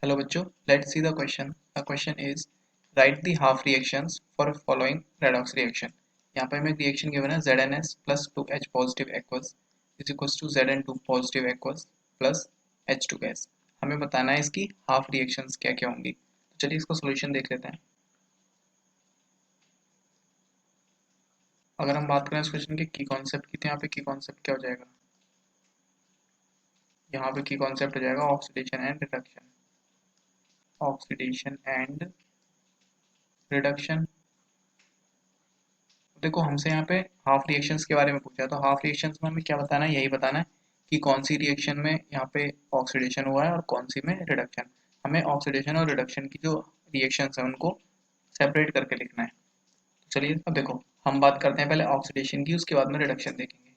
Hello बच्चों, let's see the question. The question is write the half reactions for following redox reaction. यहाँ पे हमें एक reaction given है ZnS plus 2H positive aqueous is equals to Zn2 positive aqueous plus H2 gas. हमें बताना है इसकी half reactions क्या क्या होंगी. तो चलिए इसको सोल्यूशन देख लेते हैं. अगर हम बात करें इस क्वेश्चन के की कॉन्सेप्ट की, तो यहाँ पे की कॉन्सेप्ट क्या हो जाएगा. यहाँ पे की कॉन्सेप्ट हो जाएगा oxidation and reduction. Oxidation and reduction. देखो हमसे यहाँ पे हाफ रिएक्शंस के बारे में पूछा है, तो हाफ रिएक्शंस में हमें क्या बताना है, यही बताना है कि कौन सी रिएक्शन में यहाँ पे ऑक्सीडेशन हुआ है और कौन सी में रिडक्शन. हमें ऑक्सीडेशन और रिडक्शन की जो रिएक्शंस है उनको सेपरेट करके लिखना है. तो चलिए अब देखो हम बात करते हैं पहले ऑक्सीडेशन की, उसके बाद में रिडक्शन देखेंगे.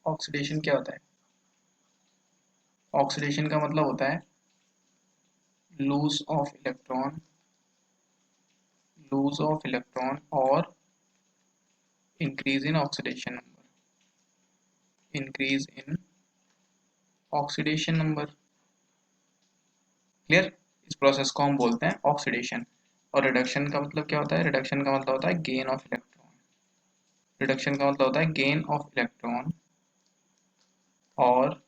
ऑक्सीडेशन क्या होता है. ऑक्सीडेशन का मतलब होता है lose of electron, lose of electron और increase in oxidation number, increase in oxidation number. Clear. इस प्रोसेस को हम बोलते हैं ऑक्सीडेशन. और रिडक्शन का मतलब क्या होता है. रिडक्शन का मतलब होता है गेन ऑफ इलेक्ट्रॉन. रिडक्शन का मतलब होता है गेन ऑफ इलेक्ट्रॉन और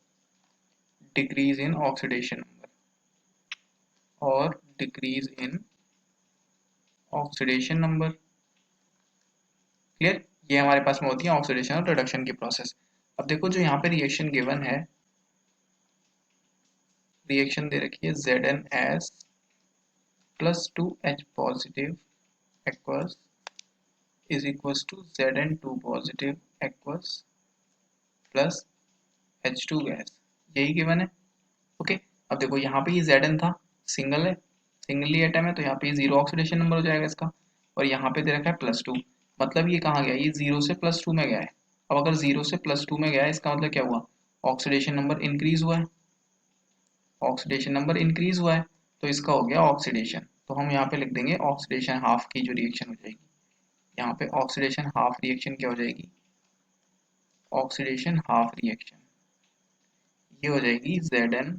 डिक्रीज इन ऑक्सीडेशन नंबर, और decrease in oxidation number. Clear. ये हमारे पास में होती है ऑक्सीडेशन और रिडक्शन की प्रोसेस. अब देखो जो यहाँ पे रिएक्शन गिवन है, रिएक्शन दे रखी है ZnS plus 2H positive aqueous is equals to Zn2 positive aqueous plus H2 gas. यही गिवन है. ओके. अब देखो यहाँ पे ये Zn था, सिंगल है, सिंगली एटम है, तो यहाँ पे ये जीरो ऑक्सीडेशन नंबर हो जाएगा इसका. और यहाँ पे दे रखा है +2, मतलब ये कहाँ गया, ये 0 से +2 में गया है. अब अगर 0 से +2 में गया है, इसका मतलब क्या हुआ, ऑक्सीडेशन नंबर इंक्रीज हुआ है. ऑक्सीडेशन नंबर इंक्रीज हुआ है तो इसका हो गया ऑक्सीडेशन. तो हम यहाँ पे लिख देंगे ऑक्सीडेशन हाफ की जो रिएक्शन हो जाएगी, यहाँ पे ऑक्सीडेशन हाफ रिएक्शन क्या हो जाएगी, ऑक्सीडेशन हाफ रिएक्शन ये हो जाएगी Zn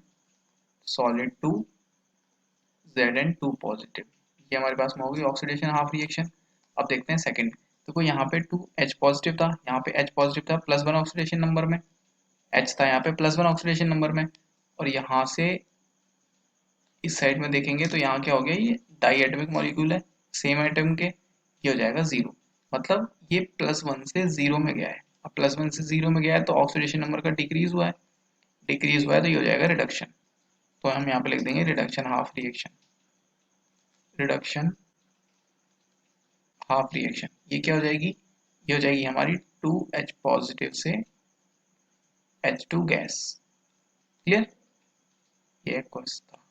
solid to Zn2 positive. ये हमारे पास में होगी ऑक्सीडेशन हाफ रिएक्शन. अब देखते हैं सेकंड. देखो यहाँ पे 2H पॉजिटिव था, यहाँ पे H पॉजिटिव था +1 ऑक्सीडेशन नंबर में, H था यहाँ पे +1 ऑक्सीडेशन नंबर में. और यहाँ से इस साइड में देखेंगे तो यहाँ क्या हो गया, ये डाई एटमिक मॉलिक्यूल है, सेम एटम के, ये हो जाएगा 0. मतलब ये +1 से 0 में गया है. अब +1 से 0 में गया है तो ऑक्सीडेशन नंबर का डिक्रीज हुआ है, डिक्रीज हुआ है तो ये हो जाएगा रिडक्शन. तो हम यहाँ पे लिख देंगे reduction half reaction. Reduction half reaction ये क्या हो जाएगी, ये हो जाएगी हमारी 2H पॉजिटिव से H2 गैस. क्लियर. ये क्वेश्चन था.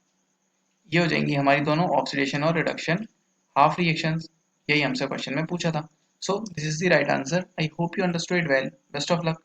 ये हो जाएंगी हमारी दोनों ऑक्सीडेशन और रिडक्शन हाफ रिएक्शंस. यही हमसे क्वेश्चन में पूछा था. So this is the right answer. I hope you understood well. Best of luck.